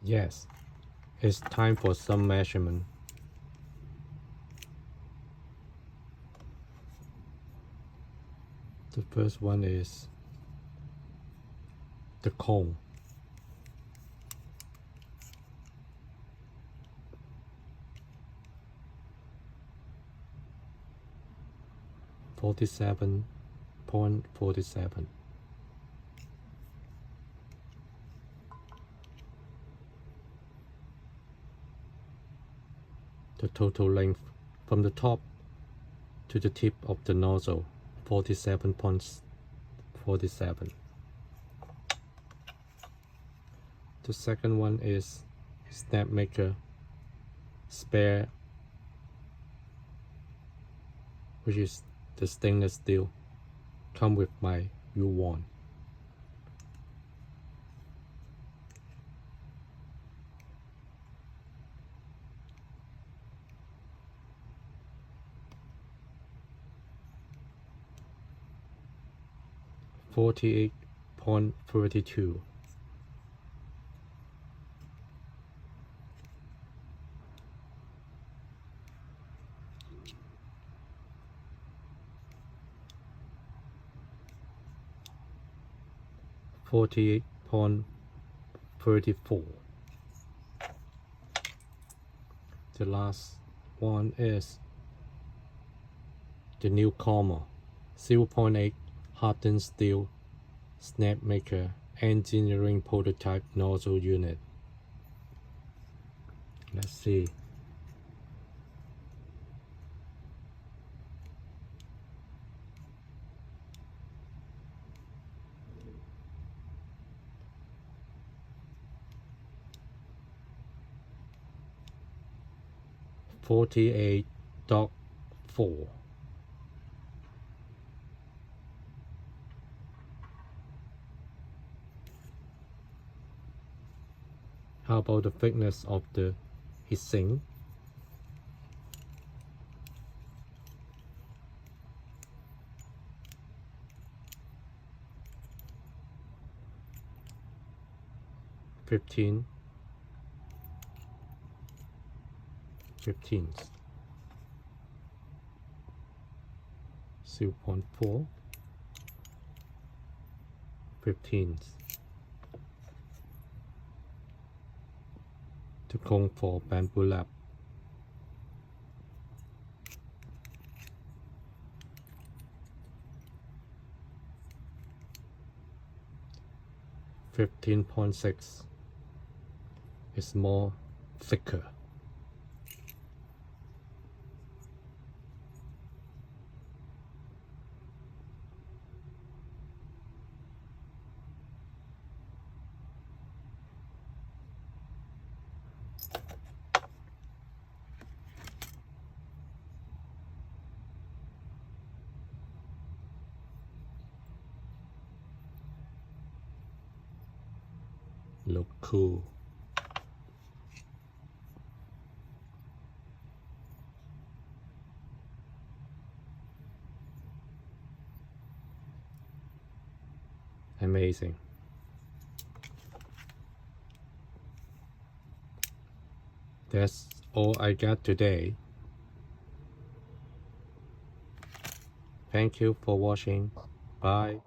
Yes, it's time for some measurement. The first one is the cone. .47. The total length from the top to the tip of the nozzle, 47.47. The second one is Snapmaker spare, which is the stainless steel. Come with my U1. .32. .34. The last one is the newcomer 0.8 Hotend steel Snapmaker engineering prototype nozzle unit. Let's see. .48.4. How about the thickness of the heatsink? Fifteen. 0.4. 15. The cone for bamboo lap. .6 is more thicker. Look cool. Amazing. That's all I got today. Thank you for watching. Bye.